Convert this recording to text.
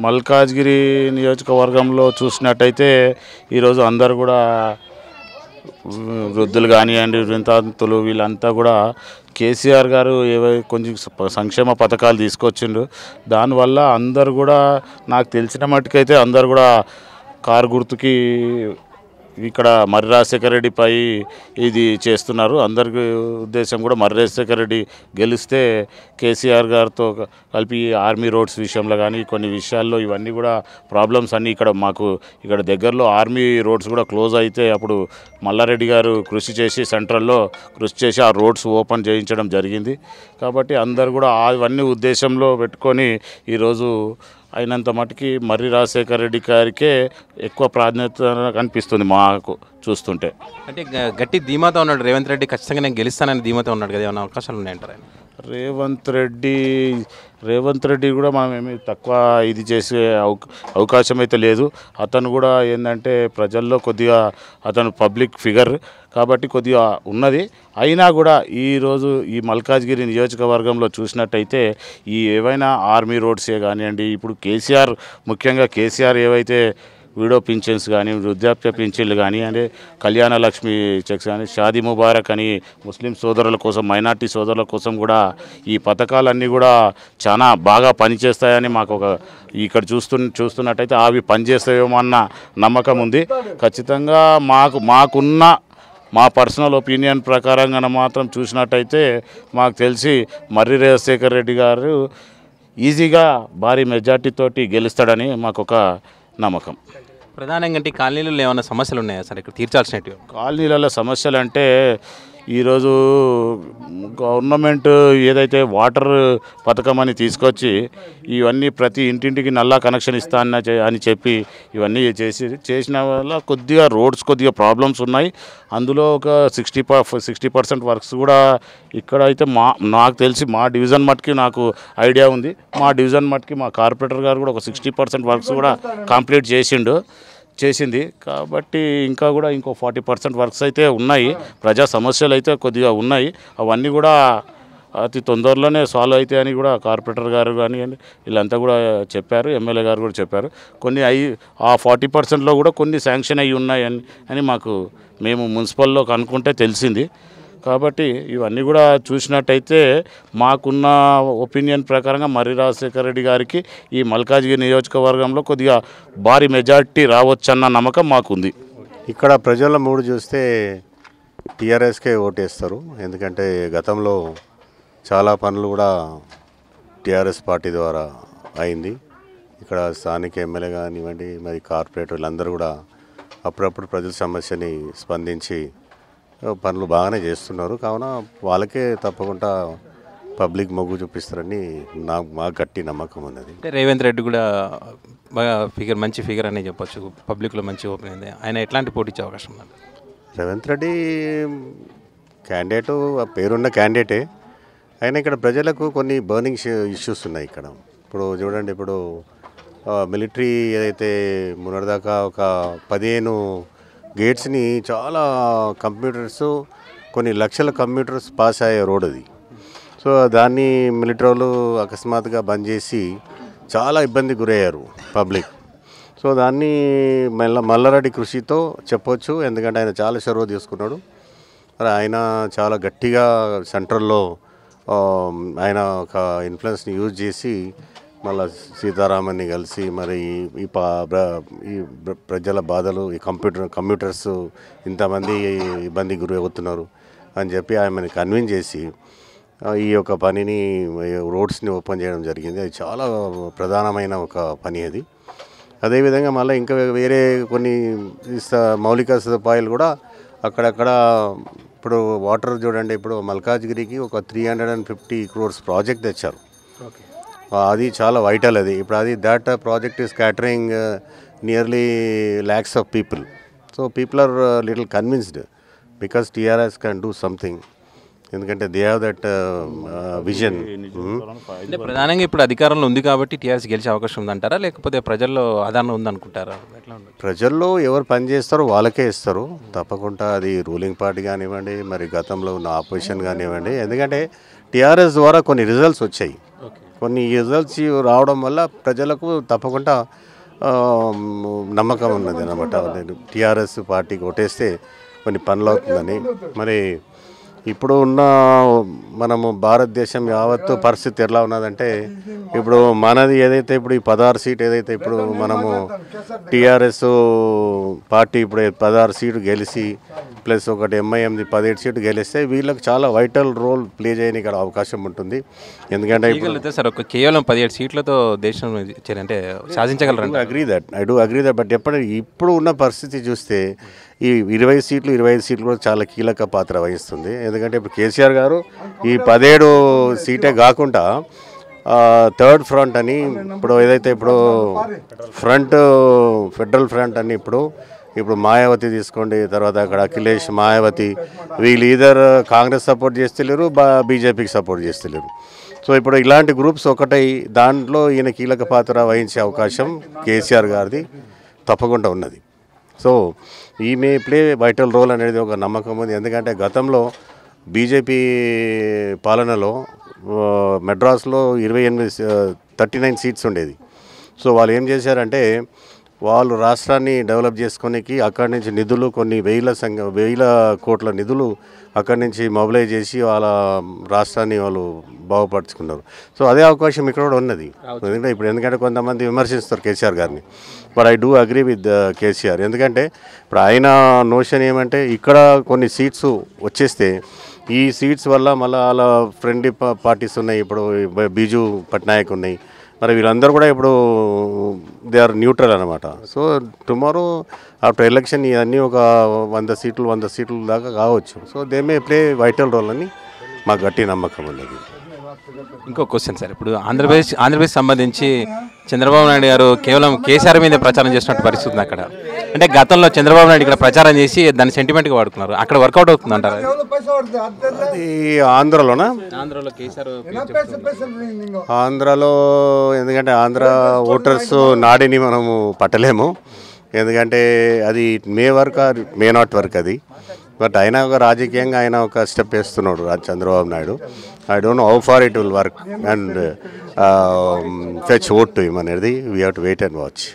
మల్కాజ్గిరి నియోజకవర్గంలో చూసినట్టయితే ఈరోజు అందరూ కూడా వృద్ధులు కానివ్వండి, వృద్ధాంతులు వీళ్ళంతా కూడా కేసీఆర్ గారు కొంచెం సంక్షేమ పథకాలు తీసుకొచ్చిండు. దానివల్ల అందరు కూడా నాకు తెలిసిన మట్టుకైతే అందరు కూడా కారు గుర్తుకి ఇక్కడ మర్రి రాజశేఖర రెడ్డిపై ఇది చేస్తున్నారు. అందరికి ఉద్దేశం కూడా మర్రి రాజశేఖర రెడ్డి గెలిస్తే కేసీఆర్ గారితో కలిపి ఆర్మీ రోడ్స్ విషయంలో కానీ కొన్ని విషయాల్లో ఇవన్నీ కూడా ప్రాబ్లమ్స్ అన్నీ ఇక్కడ మాకు ఇక్కడ దగ్గరలో ఆర్మీ రోడ్స్ కూడా క్లోజ్ అయితే అప్పుడు మల్లారెడ్డి గారు కృషి చేసి సెంట్రల్లో కృషి చేసి ఆ రోడ్స్ ఓపెన్ చేయించడం జరిగింది. కాబట్టి అందరు కూడా అవన్నీ ఉద్దేశంలో పెట్టుకొని ఈరోజు అయినంత మటుకి మర్రి రాజశేఖర రెడ్డి గారికే ఎక్కువ ప్రాధాన్యత కనిపిస్తుంది మాకు చూస్తుంటే. అంటే గట్టి ధీమాతో ఉన్నాడు రేవంత్ రెడ్డి, ఖచ్చితంగా నేను గెలుస్తానని ధీమాతో ఉన్నాడు కదా, ఏమైనా అవకాశాలు ఉన్నాయంటారు ఆయన? రేవంత్ రెడ్డి కూడా మనం ఏమి తక్కువ ఇది చేసే అవకాశం అయితే లేదు. అతను కూడా ఏంటంటే ప్రజల్లో కొద్దిగా అతను పబ్లిక్ ఫిగర్ కాబట్టి కొద్దిగా ఉన్నది. అయినా కూడా ఈరోజు ఈ మల్కాజ్గిరి నియోజకవర్గంలో చూసినట్టయితే ఈ ఏవైనా ఆర్మీ రోడ్సే కానివ్వండి, ఇప్పుడు కేసీఆర్ ముఖ్యంగా కేసీఆర్ ఏవైతే విడో పింఛన్స్ కానీ, వృద్ధాప్య పింఛన్లు కానీ, అంటే కళ్యాణ లక్ష్మి చెక్స్ కానీ, షాదీ ముబారక్ అని ముస్లిం సోదరుల కోసం, మైనార్టీ సోదరుల కోసం కూడా ఈ పథకాలన్నీ కూడా చాలా బాగా పనిచేస్తాయని మాకు ఒక ఇక్కడ చూస్తున్నట్టయితే అవి పనిచేస్తాయేమో అన్న నమ్మకం ఉంది. ఖచ్చితంగా మాకున్న మా పర్సనల్ ఒపీనియన్ ప్రకారంగా మాత్రం చూసినట్టయితే మాకు తెలిసి మర్రి రాజశేఖర రెడ్డి గారు ఈజీగా భారీ మెజార్టీతోటి గెలుస్తాడని మాకు ఒక నమ్మకం. ప్రధానంగా అంటే కాలనీలలో ఏమైనా సమస్యలు ఉన్నాయా సార్ ఇక్కడ తీర్చాల్సినవి? కాలనీలలో సమస్యలు అంటే ఈరోజు గవర్నమెంట్ ఏదైతే వాటర్ పథకం అని తీసుకొచ్చి ఇవన్నీ ప్రతి ఇంటింటికి నల్లా కనెక్షన్ ఇస్తా అని చెప్పి ఇవన్నీ చేసిన వల్ల కొద్దిగా రోడ్స్ కొద్దిగా ప్రాబ్లమ్స్ ఉన్నాయి. అందులో ఒక 60% వర్క్స్ కూడా ఇక్కడ అయితే నాకు తెలిసి మా డివిజన్ మట్టుకి నాకు ఐడియా ఉంది. మా డివిజన్ మట్టుకి మా కార్పొరేటర్ గారు కూడా ఒక 60% వర్క్స్ కూడా కంప్లీట్ చేసింది. కాబట్టి ఇంకా కూడా ఇంకో 40% వర్క్స్ అయితే ఉన్నాయి. ప్రజా సమస్యలు అయితే కొద్దిగా ఉన్నాయి. అవన్నీ కూడా అతి తొందరలోనే సాల్వ్ అవుతాయి అని కూడా కార్పొరేటర్ గారు కానీ వీళ్ళంతా కూడా చెప్పారు. ఎమ్మెల్యే గారు కూడా చెప్పారు. కొన్ని ఆ 40%లో కూడా కొన్ని శాంక్షన్ అయ్యి ఉన్నాయి అని మేము మున్సిపల్లో కనుక్కుంటే తెలిసింది. కాబట్టి ఇవన్నీ కూడా చూసినట్టయితే మాకున్న ఒపీనియన్ ప్రకారంగా మర్రి రాజశేఖర రెడ్డి గారికి ఈ మల్కాజ్గిరి నియోజకవర్గంలో కొద్దిగా భారీ మెజార్టీ రావచ్చన్న నమ్మకం మాకుంది. ఇక్కడ ప్రజల మూడు చూస్తే టీఆర్ఎస్కే ఓటేస్తారు. ఎందుకంటే గతంలో చాలా పనులు కూడా టీఆర్ఎస్ పార్టీ ద్వారా అయింది. ఇక్కడ స్థానిక ఎమ్మెల్యే కానివ్వండి, మరి కార్పొరేటర్ వీళ్ళందరూ కూడా అప్పుడప్పుడు ప్రజల సమస్యని స్పందించి పనులు బాగానే చేస్తున్నారు. కావున వాళ్ళకే తప్పకుండా పబ్లిక్ మొగ్గు చూపిస్తారని మాకు గట్టి నమ్మకం ఉన్నది. అంటే రేవంత్ రెడ్డి కూడా బాగా మంచి ఫిగర్ అని చెప్పొచ్చు, పబ్లిక్లో మంచి ఓపెన్ అయింది. ఆయన ఎట్లాంటి పోటీ ఇచ్చే అవకాశం ఉంది? రేవంత్ రెడ్డి క్యాండిడేటు పేరున్న క్యాండిడేటే. అయినా ఇక్కడ ప్రజలకు కొన్ని బర్నింగ్ ఇష్యూస్ ఉన్నాయి. ఇక్కడ ఇప్పుడు చూడండి, ఇప్పుడు మిలిటరీ ఏదైతే మొన్నటిదాకా ఒక 15 గేట్స్ని చాలా కంప్యూటర్స్ కొన్ని లక్షల కంప్యూటర్స్ పాస్ అయ్యే రోడ్ అది. సో దాన్ని మిలిటరీ వాళ్ళు అకస్మాత్తుగా బంద్ చేసి చాలా ఇబ్బంది గురయ్యారు పబ్లిక్. సో దాన్ని మల్లారెడ్డి కృషితో చెప్పొచ్చు. ఎందుకంటే ఆయన చాలా చొరవ తీసుకున్నాడు. మరి ఆయన చాలా గట్టిగా సెంట్రల్లో ఆయన ఒక ఇన్ఫ్లుయెన్స్ని యూజ్ చేసి మళ్ళీ సీతారామన్ని కలిసి మరి ఈ ప్రజల బాధలు, ఈ కంప్యూటర్స్ ఇంతమంది ఇబ్బంది గురి అవుతున్నారు అని చెప్పి ఆమెను కన్విన్స్ చేసి ఈ యొక్క పనిని రోడ్స్ని ఓపెన్ చేయడం జరిగింది. అది చాలా ప్రధానమైన ఒక పని అది. అదేవిధంగా మళ్ళీ ఇంకా వేరే కొన్ని మౌలిక సదుపాయాలు కూడా అక్కడక్కడ ఇప్పుడు వాటర్ చూడండి, ఇప్పుడు మల్కాజ్గిరికి ఒక 350 crores ప్రాజెక్ట్ తెచ్చారు. అది చాలా వైటల్ అది. ఇప్పుడు అది that project is catering nearly lakhs of people. So people are little convinced because TRS can do something. ఎందుకంటే దే హ్యావ్ దట్ విజన్. అంటే ప్రధానంగా ఇప్పుడు అధికారంలో ఉంది కాబట్టి టీఆర్ఎస్ గెలిచే అవకాశం ఉందంటారా, లేకపోతే ప్రజల్లో ఆదరణ ఉందనుకుంటారా? ప్రజల్లో ఎవరు పని చేస్తారో వాళ్ళకే ఇస్తారు తప్పకుండా. అది రూలింగ్ పార్టీ కానివ్వండి, మరి గతంలో ఉన్న ఆపోజిషన్ కానివ్వండి. ఎందుకంటే టీఆర్ఎస్ ద్వారా కొన్ని రిజల్ట్స్ వచ్చాయి. కొన్ని రిజల్ట్స్ రావడం వల్ల ప్రజలకు తప్పకుండా నమ్మకం ఉన్నది అన్నమాట. నేను టీఆర్ఎస్ పార్టీకి ఓటేస్తే కొన్ని పనులు అవుతుందని. మరి ఇప్పుడు ఉన్న మనము భారతదేశం యావత్తు పరిస్థితి ఎలా ఉన్నదంటే, ఇప్పుడు మనది ఏదైతే ఇప్పుడు ఈ 16 సీట్ ఏదైతే ఇప్పుడు మనము టీఆర్ఎస్ పార్టీ ఇప్పుడు 16 సీటు గెలిచి ప్లస్ ఒకటి ఎంఐఎంది 17 సీటు గెలిస్తే వీళ్ళకి చాలా వైటల్ రోల్ ప్లే చేయని ఇక్కడ అవకాశం ఉంటుంది. ఎందుకంటే ఇప్పుడు సార్ ఒక కేవలం 17 సీట్లతో దేశం అంటే శాసించగలరు. I do agree that. But ఇప్పుడు ఉన్న పరిస్థితి చూస్తే ఈ 25 సీట్లు కూడా చాలా కీలక పాత్ర వహిస్తుంది. ఎందుకంటే ఇప్పుడు కేసీఆర్ గారు ఈ 17 సీటే కాకుండా థర్డ్ ఫ్రంట్ అని ఇప్పుడు ఏదైతే ఇప్పుడు ఫెడరల్ ఫ్రంట్ అని ఇప్పుడు మాయావతి తీసుకోండి, తర్వాత అక్కడ అఖిలేష్, మాయావతి, వీళ్ళు ఈధర్ కాంగ్రెస్ సపోర్ట్ చేస్తలేరు, బీజేపీకి సపోర్ట్ చేస్తలేరు. సో ఇప్పుడు ఇలాంటి గ్రూప్స్ ఒకటై దాంట్లో ఈయన కీలక పాత్ర వహించే అవకాశం కేసీఆర్ గారిది తప్పకుండా ఉన్నది. సో ఈ మే ప్లే వైటల్ రోల్ అనేది ఒక నమ్మకం ఉంది. ఎందుకంటే గతంలో బీజేపీ పాలనలో మెడ్రాస్లో 39 సీట్స్ ఉండేది. సో వాళ్ళు ఏం చేశారంటే వాళ్ళు రాష్ట్రాన్ని డెవలప్ చేసుకోనికి అక్కడి నుంచి నిధులు కొన్ని వేల కోట్ల నిధులు అక్కడి నుంచి మొబిలైజ్ చేసి వాళ్ళ రాష్ట్రాన్ని వాళ్ళు బాగుపరుచుకున్నారు. సో అదే అవకాశం ఇక్కడ కూడా ఉన్నది. ఎందుకంటే కొంతమంది విమర్శిస్తారు కేసీఆర్ గారిని, but I do agree with KCR. ఎందుకంటే ఇప్పుడు ఆయన నోషన్ ఏమంటే ఇక్కడ కొన్ని సీట్స్ వచ్చేస్తే ఈ సీట్స్ వల్ల మళ్ళీ వాళ్ళ ఫ్రెండ్లీ పార్టీస్ ఉన్నాయి, ఇప్పుడు బీజు పట్నాయక్ ఉన్నాయి, మరి వీళ్ళందరూ కూడా ఇప్పుడు దే ఆర్ న్యూట్రల్ అనమాట. సో టుమారో ఆఫ్టర్ ఎలక్షన్ ఇవన్నీ ఒక 100 సీట్లు దాకా కావచ్చు. So they may play vital role అని మాకు గట్టి నమ్మకం ఉన్నది. ఇంకో క్వశ్చన్ సార్, ఇప్పుడు ఆంధ్రప్రదేశ్ సంబంధించి చంద్రబాబు నాయుడు గారు కేవలం కేసీఆర్ మీద ప్రచారం చేసినట్టు పరిస్థితి ఉంది అక్కడ. అంటే గతంలో చంద్రబాబు నాయుడు ఇక్కడ ప్రచారం చేసి దాన్ని సెంటిమెంట్గా వాడుకున్నారు, అక్కడ వర్కౌట్ అవుతుంది అంటారు. ఆంధ్రలో కేసీఆర్ ఆంధ్రాలో ఎందుకంటే ఆంధ్ర ఓటర్స్ నాడిని మనము పట్టలేము. ఎందుకంటే అది may work or may not work అది. బట్ ఆయన ఒక రాజకీయంగా ఆయన ఒక స్టెప్ వేస్తున్నాడు Chandrababu Naidu. I don't know how far it will work and fetch vote to him అనేది we have to wait and watch.